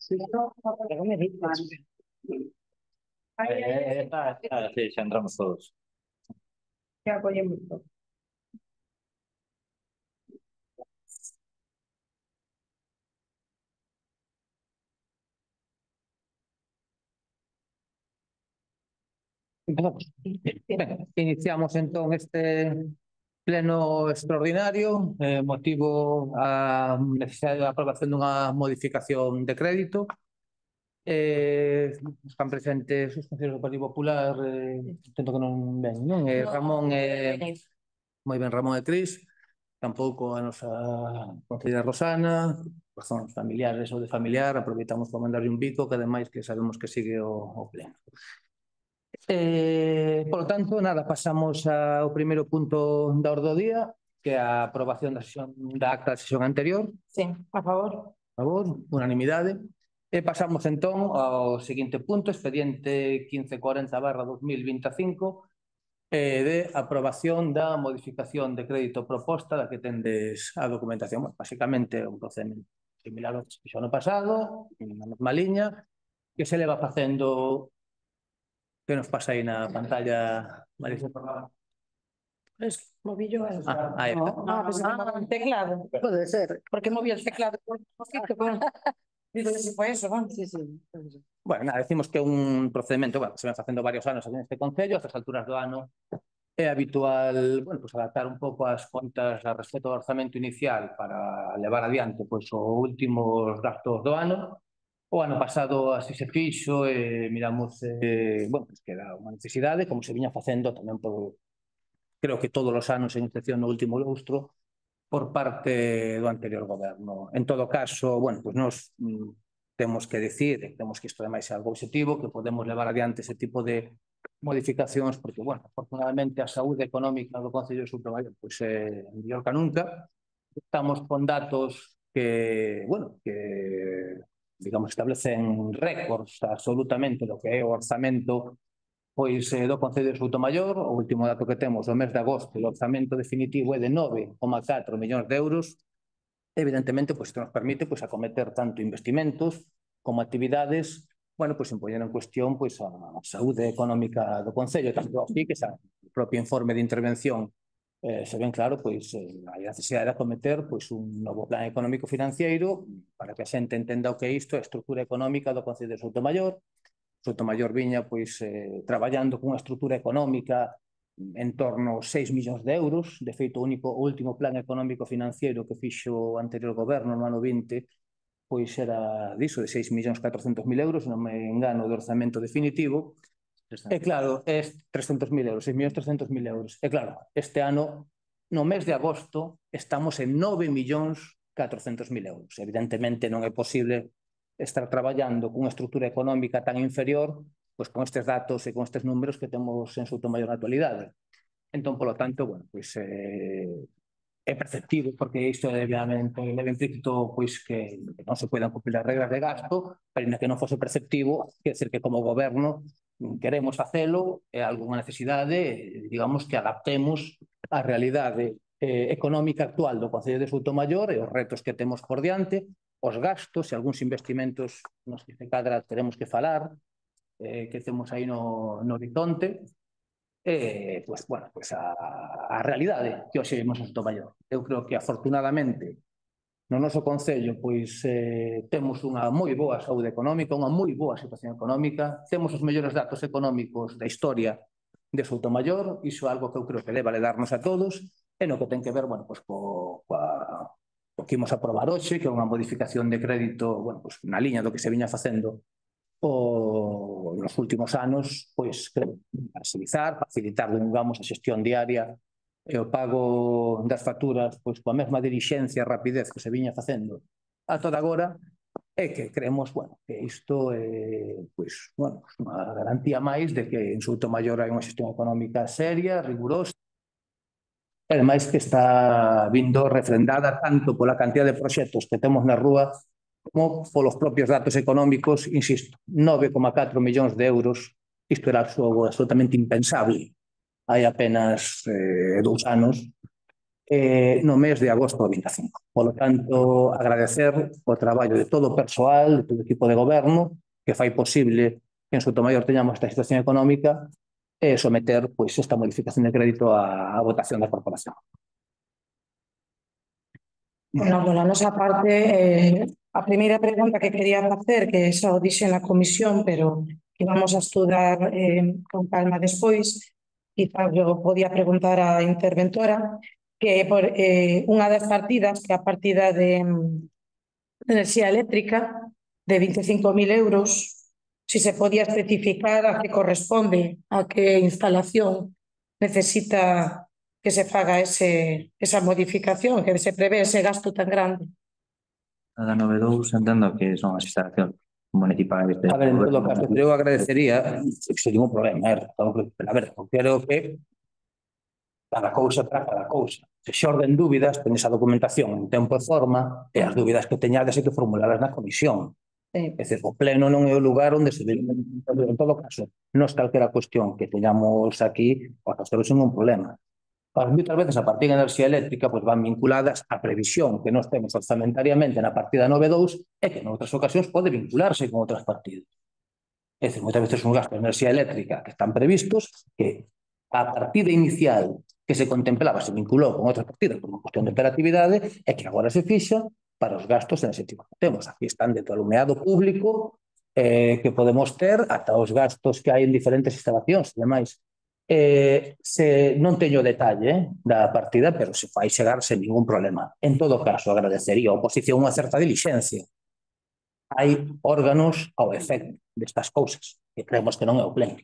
Sí, xa entramos todos. Ya apoyemos todo. Iniciamos entón este pleno extraordinario, motivo a necesidade de aprobación dunha modificación de crédito. Están presentes os concellos do Partido Popular, intento que non ven, non? Ramón, moi ben, Ramón e Cris, tampouco a nosa concelleira Rosana, razóns familiares ou de familiar, aproveitamos para mandarlle un bico, que ademais que sabemos que sigue o pleno. Por lo tanto, nada, pasamos ao primeiro punto da orde do día, que é a aprobación da sesión da acta da sesión anterior. Sí, a favor. A favor, unanimidade. E pasamos entón ao seguinte punto, expediente 1540/2025, de aprobación da modificación de crédito proposta da que tendes a documentación. Bueno, basicamente un procedimento similar ao que se fixo no pasado, na mesma liña, que se leva facendo. Que nos pasa aí na pantalla, Marisa? Es movillo el... Ahí está. Pues el teclado. Puede ser. ¿Por qué moví el teclado? Digo, si fue eso, ¿no? Sí, sí. Bueno, nada, decimos que un procedimento, bueno, se ven facendo varios anos en este concello, a estas alturas do ano é habitual, bueno, pues adaptar un pouco as contas a respecto do orzamento inicial para levar adiante, pues, os últimos gastos do ano. O ano pasado así se fixo e miramos, bueno, pues que era unha necesidade, como se viña facendo tamén por, creo que todos os anos, en excepción no último lustro, por parte do anterior goberno. En todo caso, bueno, pues nos temos que decir, temos que isto ademais é algo objetivo, que podemos levar adiante ese tipo de modificacións, porque, bueno, afortunadamente a saúde económica do Concello de Soutomaior pois é mellor que nunca. Estamos con datos que, bueno, que digamos, establecen récords absolutamente do que é o orzamento pois do Concello de Soutomaior. O último dato que temos, o mes de agosto, o orzamento definitivo é de 9,4 millóns de euros. Evidentemente, pois, isto nos permite pois, acometer tanto investimentos como actividades, bueno, pois, en poñer en cuestión pois, a saúde económica do Concello, tanto así que xa o propio informe de intervención se ven claro, pois, a necesidade de acometer pois, un novo plan económico financiero para que a xente entenda o que é isto, a estrutura económica do Concello de Soutomaior. Soutomaior viña pois, traballando cunha estrutura económica en torno aos 6 millóns de euros. De feito, o último plan económico financiero que fixo o anterior goberno no ano 20 pois era diso, de 6.400.000 euros, non me engano, de orzamento definitivo. E claro, é 300.000 euros, 6.300.000 euros. E claro, este ano, no mes de agosto, estamos en 9.400.000 euros. Evidentemente non é posible estar traballando cunha estrutura económica tan inferior pois con estes datos e con estes números que temos en Soutomaior na actualidade. Entón, polo tanto, bueno, pois é perceptivo, porque isto leva implícito pois que non se poden cumplir as regras de gasto, pero que non fose perceptivo, quer dizer que como goberno queremos facelo, é algunha necesidade, digamos, que adaptemos a realidade económica actual do Concello de Soutomaior e os retos que temos por diante, os gastos e algúns investimentos nos que se cadra teremos que falar, que temos aí no horizonte, pois, bueno, pois a realidade que hoxe vimos en Soutomaior. Eu creo que, afortunadamente, no noso Concello, pois, temos unha moi boa saúde económica, unha moi boa situación económica, temos os mellores datos económicos da historia de Soutomaior, iso é algo que eu creo que debe valedarnos a todos, e no que ten que ver, bueno, pois, co que imos aprobar hoxe, que é unha modificación de crédito, bueno, pois, na liña do que se viña facendo nos últimos anos, pois, facilitar, digamos, a xestión diaria e o pago das facturas pois coa mesma dirixencia e rapidez que se viña facendo a toda agora, é que creemos, bueno, que isto é, pois, bueno, unha garantía máis de que en Soutomaior hai unha xestión económica seria, rigurosa, e ademais que está vindo refrendada tanto pola cantidad de proxectos que temos na rúa como polos propios datos económicos, insisto, 9,4 millóns de euros, isto era algo absolutamente impensable hai apenas 2 anos, no mes de agosto de 25. Por lo tanto, agradecer o traballo de todo o persoal, de todo o equipo de goberno, que fai posible que en Sotomayor teñamos esta situación económica e someter pois, esta modificación de crédito á votación da corporación. Bueno, pola nosa parte, a primeira pregunta que quería facer, que xa o dixe na comisión, pero que vamos a estudar con calma despois, quizás eu podía preguntar á interventora, que por unha das partidas, que é a partida de enerxía eléctrica, de 25.000 euros, si se podía especificar a que corresponde, a que instalación necesita que se faga esa modificación, que se prevé ese gasto tan grande. Da 9.2 entendo que son as instalacións municipais de... A ver, en todo caso, eu agradecería, sin ningún problema, a ver, creo que cada cousa para cada cousa. Se xorden dúbidas, ten esa documentación en tempo e forma, e as dúbidas que teñades hai que formulalas na comisión. É dicir, o pleno non é o lugar onde se debe... En todo caso, nos calquera cuestión que teñamos aquí, o resolver sin un problema. Muchas veces a partida de enerxía eléctrica pues, van vinculadas á previsión que nós temos orzamentariamente na partida 9.2 e que en outras ocasións pode vincularse con outras partidas. É dicir, moitas veces son gastos de enerxía eléctrica que están previstos que a partida inicial que se contemplaba se vinculou con outras partidas por unha cuestión de operatividade e que agora se fixa para os gastos enerxéticos que temos. Aquí están dentro do alumeado público que podemos ter ata os gastos que hai en diferentes instalacións e demais. Non teño detalle da partida, pero se fai chegar sen ningún problema. En todo caso, agradecería a oposición unha certa dilixencia. Hai órganos ao efecto destas cousas, que creemos que non é o pleno.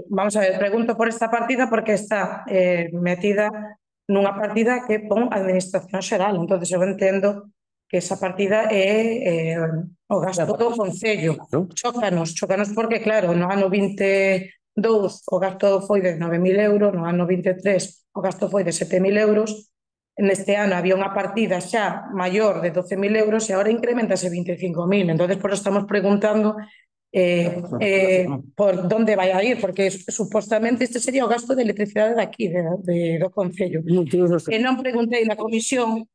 Vamos a ver, pregunto por esta partida porque está metida nunha partida que pon a Administración Xeral, entonces eu entendo que esa partida é o gasto do Concello. Chócanos porque, claro, no ano 22 o gasto foi de 9.000 euros, no ano 23 o gasto foi de 7.000 euros, neste ano había unha partida xa maior de 12.000 euros e agora incrementase 25.000, entonces por eso estamos preguntando por donde vai a ir, porque supostamente este sería o gasto de electricidade de aquí, do Concello. E non preguntei na comisión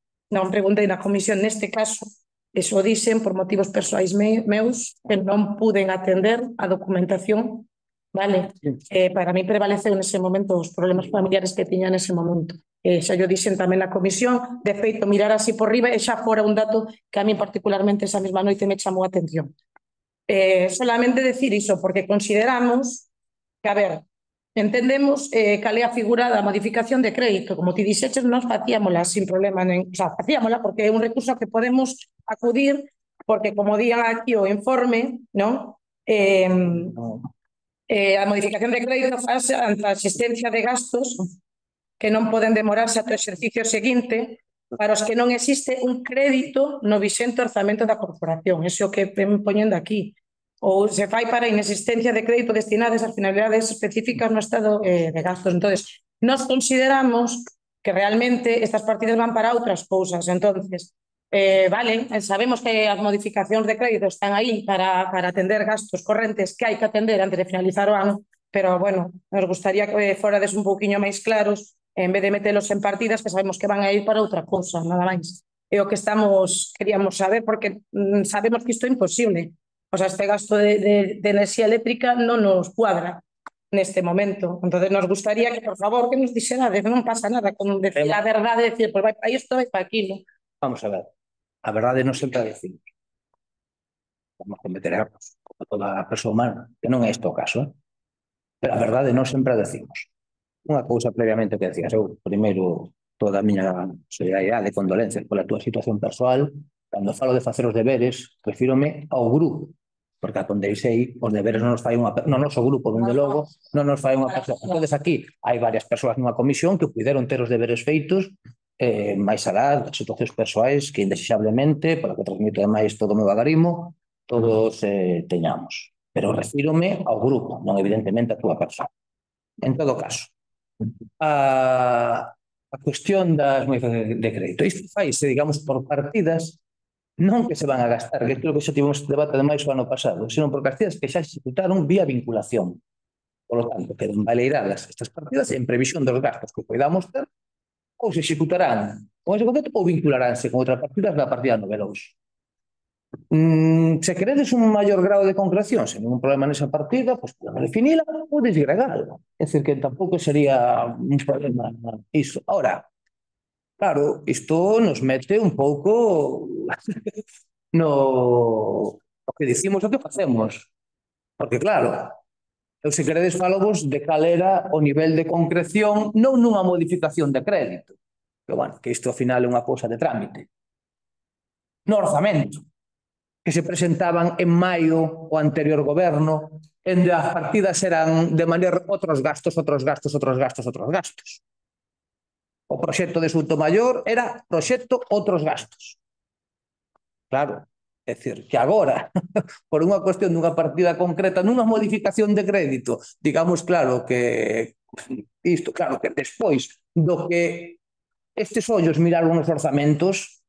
neste caso, eso dixen por motivos persoais meus que non puden atender a documentación, vale? Para mí prevaleceu nese momento os problemas familiares que tiña nese momento. Xa yo dixen tamén na comisión, de feito mirar así por riba e xa fora un dato que a mí particularmente esa mesma noite me chamou a atención. Solamente decir iso, porque consideramos que, a ver, entendemos cal é a figura da modificación de crédito. Como ti dixeches, nós facíamola sin problema, o sea, facíamola porque é un recurso que podemos acudir, porque como dían aquí o informe, non? A modificación de crédito faz ante a existencia de gastos que non poden demorarse ata o exercicio seguinte para os que non existe un crédito no vixente orzamento da corporación. Ese é o que ven poñendo aquí. Ou se fai para inexistencia de crédito destinadas a finalidades específicas no estado de gastos. Entonces, nós consideramos que realmente estas partidas van para outras cousas. Entonces, vale, sabemos que as modificacións de crédito están aí para atender gastos correntes que hai que atender antes de finalizar o ano, pero, bueno, nos gustaría que forades un pouquiño máis claros en vez de metelos en partidas que sabemos que van a ir para outra cousa, nada máis. É o que queríamos saber, porque sabemos que isto é imposible. O sea, este gasto de enerxía eléctrica non nos cuadra neste momento. Entonces nos gustaría que, por favor, que nos dixerades, non pasa nada con decir a verdade, decir, pues vai para isto, vai para aquilo. Vamos a ver, a verdade non sempre a decimos. Vamos a cometer erros, como toda a persoa humana, que non é este o caso, pero a verdade non sempre a decimos. Unha cousa previamente que decías, eu primeiro toda a miña solidaridade e condolencias pola túa situación persoal. Cando falo de facer os deberes, refírome ao grupo, porque a onde sei, os deberes non nos fai no noso grupo, donde logo, non nos fai unha persoa. Entón, aquí hai varias persoas nunha comisión que puderon ter os deberes feitos máis alá das situacións persoais que indesexablemente, para que transmito ademais todo o meu agarimo, todos teñamos. Pero refírome ao grupo, non evidentemente a túa persoa. En todo caso, a cuestión das modificacións de crédito. Isto faise, digamos, por partidas non que se van a gastar, que creo que xa tivemos debate ademais o ano pasado, senón por partidas que xa se executaron vía vinculación. Por lo tanto, quedan baleiradas estas partidas en previsión dos gastos que podamos ter ou ou se executarán con ese concepto ou vincularánse con outras partidas da partida 9.2. Se queredes un maior grado de concreción, sen ningún problema nesa partida, pois podemos definila ou desgregala. É dicir, que tampouco sería un problema iso. Ahora, claro, isto nos mete un pouco no que dicimos o que facemos. Porque, claro, eu se queredes falovos de cal era o nivel de concreción non nunha modificación de crédito. Pero, bueno, que isto ao final é unha cousa de trámite. No orzamento, que se presentaban en maio o anterior goberno, onde as partidas eran de maneira outros gastos. O proxecto de Soutomaior era proxecto outros gastos. Claro, é dicir, que agora, por unha cuestión dunha partida concreta, nunha modificación de crédito, digamos, claro, que isto, claro, que despois do que estes ollos miraron os orzamentos,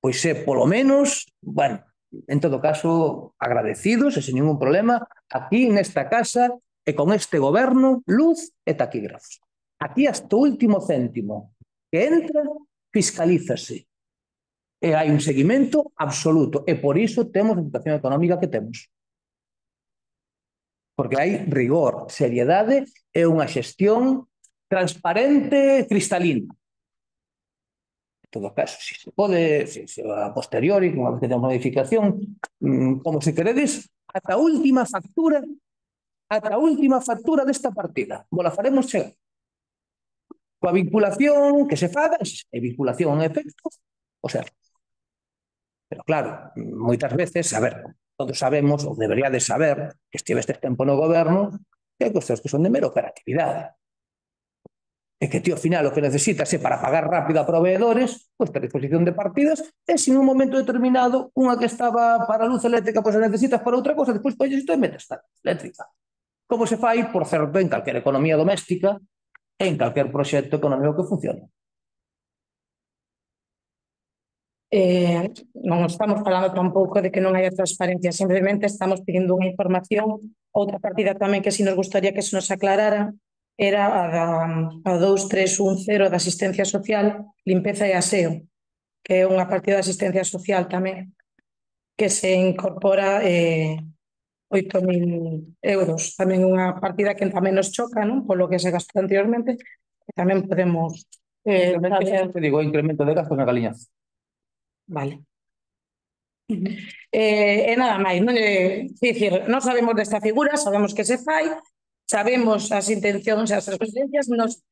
pois é, polo menos, bueno, en todo caso, agradecidos e sen ningún problema, aquí nesta casa e con este goberno, luz e taquígrafos. Aquí hasta o último céntimo que entra, fiscalízase. E hai un seguimento absoluto. E por iso temos a situación económica que temos. Porque hai rigor, seriedade e unha xestión transparente, cristalina. En todo caso, si se pode, se a posteriori, unha vez que temos modificación, como se queredes, ata a última factura desta partida. Vola faremos chegar. Coa vinculación que se faga, e vinculación en efecto, o sea, pero claro, moitas veces, a ver, todos sabemos, ou debería de saber, que estivestes tempo no goberno, que hai cuestións que son de mera operatividade. E que ti, ao final, o que necesitas é para pagar rápido a proveedores, pois ter disposición de partidas, e se en un momento determinado, unha que estaba para a luz eléctrica, pois a necesitas para outra cosa, despois pois isto e metes a eléctrica. Como se fai, por certo, en calquera economía doméstica, en calquer proxecto económico que funcione. Non estamos falando tampouco de que non haya transparencia, simplemente estamos pedindo unha información. Outra partida tamén que si nos gustaría que se nos aclarara era a 2310 da asistencia social, limpeza e aseo, que é unha partida de asistencia social tamén, que se incorpora 8.000 euros. Tamén unha partida que tamén nos choca, non? Polo que se gastou anteriormente, que tamén podemos Te digo, incremento de gastos na galiñazo. Vale. E nada máis, non? Dicir, non sabemos desta figura, sabemos que se fai, sabemos as intencións e as transferencias, nos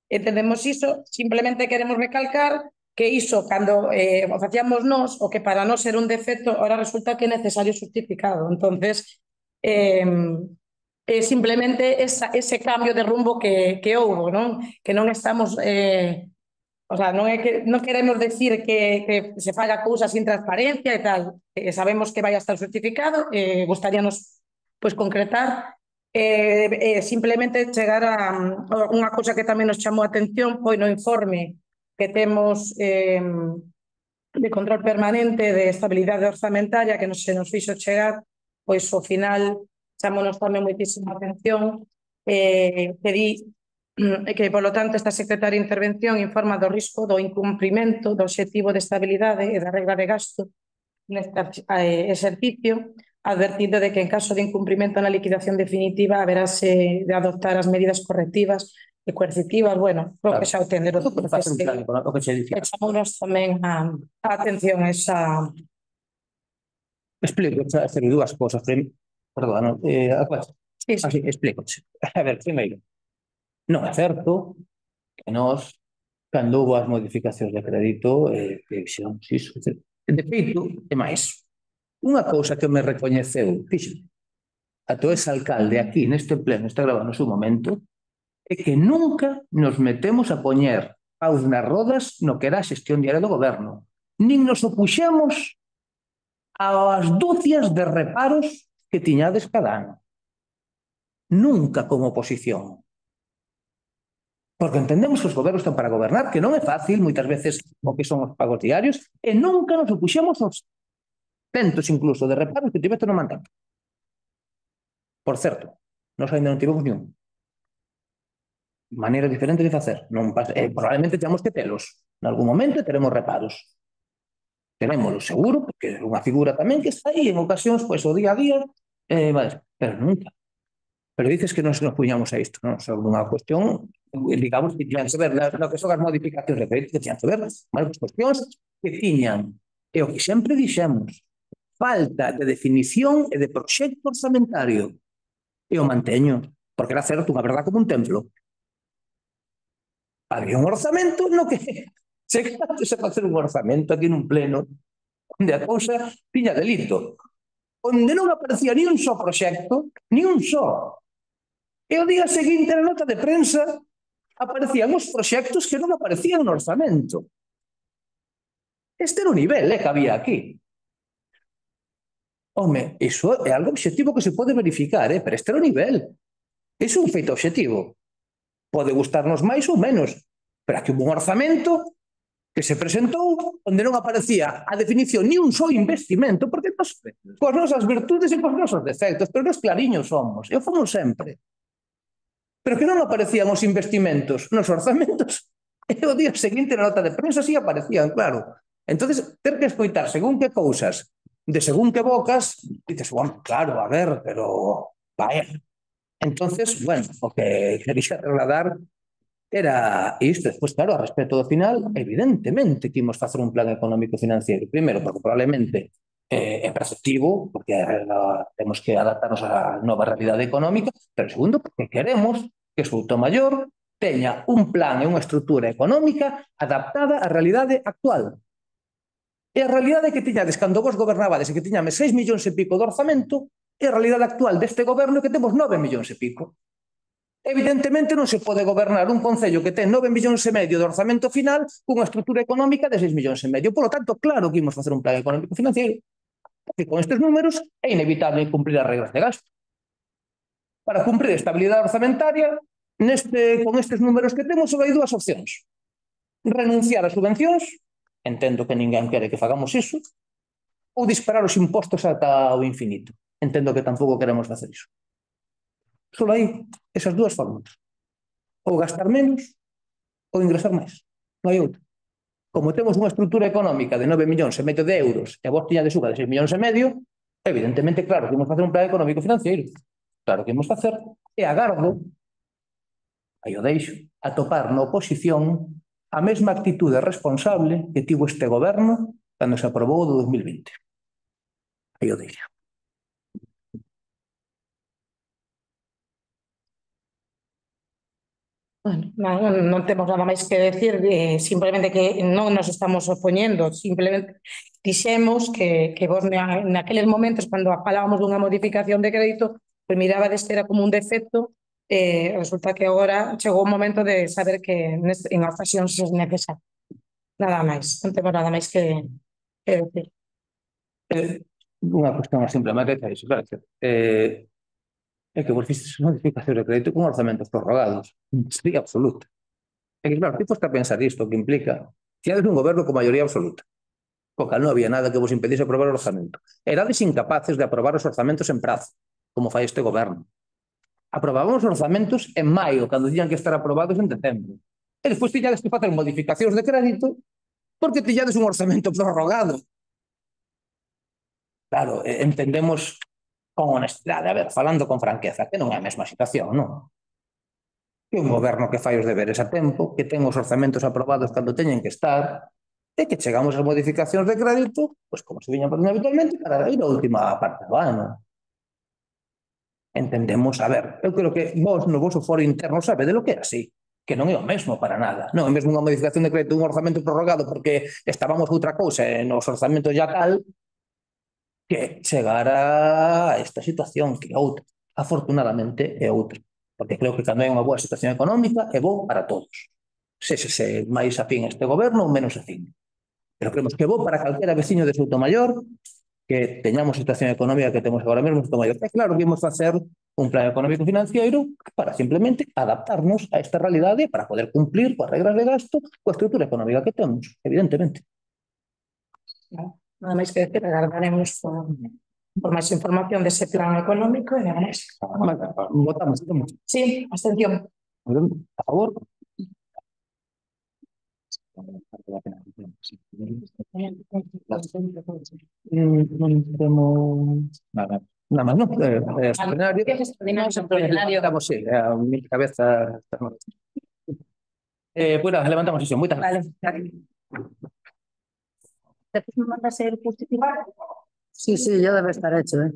entendemos iso, simplemente queremos recalcar que iso, cando o facíamos nós, o que para nós era un defecto, ahora resulta que é necesario justificado. Entonces, simplemente ese cambio de rumbo que houbo, non? Que non estamos... O sea, non é que non queremos decir que se faga cousas sin transparencia e tal. Sabemos que vai a estar certificado, gustaríanos pois concretar, simplemente chegar a unha cousa que tamén nos chamou a atención foi no informe que temos de control permanente de estabilidade orzamentaria que se nos fixo chegar, pois ao final chamounos tamén moitísima atención que di que, polo tanto, esta secretaria de Intervención informa do risco do incumprimento do obxectivo de estabilidade e da regla de gasto neste exercicio, advertindo de que en caso de incumprimento na liquidación definitiva haberase de adoptar as medidas correctivas e coercitivas, bueno, creo que xa o tender o que se dicía. Echámonos tamén a atención esa... Explico, hacer dúas cosas. Perdón, Sí, así, explícoche. A ver, primeiro, non é certo que nós, cando houve as modificacións de crédito, fixemos iso. De feito, é máis. Unha cousa que me recoñeceu, fíxate, a todo ese alcalde aquí, neste pleno, está grabando no seu momento, é que nunca nos metemos a poñer paus nas rodas no que era a xestión diaria do goberno. Nin nos opuxemos ás dúcias de reparos que tiñades cada ano. Nunca como oposición. Porque entendemos que os gobernos están para gobernar, que non é fácil, moitas veces, o que son os pagos diarios, e nunca nos opuxemos aos centos incluso de reparos que tiveste no mandato. Por certo, nós ainda non tivemos niun. maneiras diferentes de facer. Non pasa, probablemente temos que telos. En algún momento teremos reparos. Tenémoslo seguro, porque é unha figura tamén que está aí en ocasións, pois o día a día, vale, pero nunca. Pero dices que non se nos puñamos a isto, non? Sobre unha cuestión, digamos, que tiñan que ver no que son as modificacións de crédito, que tiñan que ver, máis cuestións que tiñan, e o que sempre dixemos, falta de definición e de proxecto orzamentario. E o manteño, porque era certo, unha verdad como un templo. Había un orzamento no que chegándose a facer un orzamento aquí nun pleno, onde a cousa tiña delito, onde non aparecía ni un só proxecto, ni un só. E o día seguinte na nota de prensa aparecían os proxectos que non aparecían no orzamento. Este era o nivel que había aquí. Home, iso é algo obxectivo que se pode verificar, pero este era o nivel. Iso é un feito obxectivo. Pode gustarnos máis ou menos, pero aquí hubo un orzamento que se presentou onde non aparecía a definición ni un só investimento, porque nos, coas nosas virtudes e coas nosos defectos, pero nos clariños somos, e o fomos sempre. Pero que non aparecían os investimentos nos orzamentos, e o día seguinte na nota de prensa sí aparecían, claro. Entonces, ter que escoitar según que cousas, de según que bocas, dices, bueno, claro, a ver, pero vaya. Entonces, bueno, o que quería trasladar era isto. Despois, claro, a respecto do final, evidentemente que imos facer un plan económico financiero. Primeiro, porque probablemente é perceptivo, porque temos que adaptarnos á nova realidade económica, pero segundo, porque queremos que Soutomaior teña un plan e unha estrutura económica adaptada á realidade actual. E a realidade que tiñades cando vos gobernabades e que tiñame 6 millóns e pico de orzamento, e a realidade actual deste goberno que temos 9 millóns e pico. Evidentemente non se pode gobernar un concello que ten 9 millóns e medio de orzamento final cunha estrutura económica de 6 millóns e medio. Por lo tanto, claro que imos facer un plan económico financiero, porque con estes números é inevitable cumprir as regras de gasto. Para cumprir a estabilidade orzamentaria, con estes números que temos, só hai dúas opcións. Renunciar a subvencións, entendo que ninguén quere que fagamos iso, ou disparar os impostos ata o infinito. Entendo que tampouco queremos facer iso. Só hai esas dúas formas. Ou gastar menos ou ingresar máis. Non hai outra. Como temos unha estrutura económica de 9 millóns e medio de euros e vos tiñades unha de 6 millóns e medio, evidentemente, claro, que imos facer un plan económico financiero. Claro que imos facer. E agardo, aí o deixo, a topar na oposición a mesma actitude responsable que tivo este goberno cando se aprobou o do 2020. Aí o deixo. Bueno, non temos nada máis que decir, simplemente que non nos estamos opoñendo, simplemente dixemos que vos naqueles momentos, cando falábamos dunha modificación de crédito, pues mirabades que era como un defecto, resulta que agora chegou o momento de saber que en ocasións é necesario. Nada máis, non temos nada máis que decir. Unha cuestión simple, máis que iso, claro, é que vos fistes modificacións de crédito con orzamentos prorrogados. Sí, absoluta. É que, claro, ti foste a pensar isto, que implica que eres un goberno con maioría absoluta, co cal non había nada que vos impedise aprobar o orzamento. Erades incapaces de aprobar os orzamentos en prazo, como fai este goberno. Aprobábamos os orzamentos en maio, cando tiñan que estar aprobados en decembro. E despois tiñades que facer modificacións de crédito porque tiñades un orzamento prorrogado. Claro, entendemos con honestidade, a ver, falando con franqueza, que non é a mesma situación, non? Que un goberno que fai os deberes a tempo, que ten os orzamentos aprobados cando teñen que estar, e que chegamos ás modificacións de crédito, pois como se viña facendo habitualmente, para ir a última parte do ano. Entendemos, a ver, eu creo que vos no vosso foro interno sabe de lo que é así, que non é o mesmo para nada. Non é mesmo unha modificación de crédito dun orzamento prorrogado porque estábamos outra cousa e nos orzamentos ya tal, que chegar a esta situación que é outra. Afortunadamente é outra. Porque creo que cando hai unha boa situación económica é bo para todos. Se máis afín este goberno ou menos afín. Pero creemos que é bo para calquera veciño de Soutomaior que teñamos a situación económica que temos agora mesmo en Soutomaior. É claro que imos facer un plan económico financiero para simplemente adaptarnos a esta realidade para poder cumplir coas regras de gasto coa estrutura económica que temos, evidentemente. Nada máis que decir, agardaremos por máis información dese plan económico e nada máis. Votamos. Sí, abstención. A favor. Nada más, ¿no? Extraordinario. Estamos, sí, a 1000 cabezas. Pues nada, levantamos sesión. Muchas gracias. Vale. ¿Me mandas el justificado? Sí, ya debe estar hecho, ¿eh?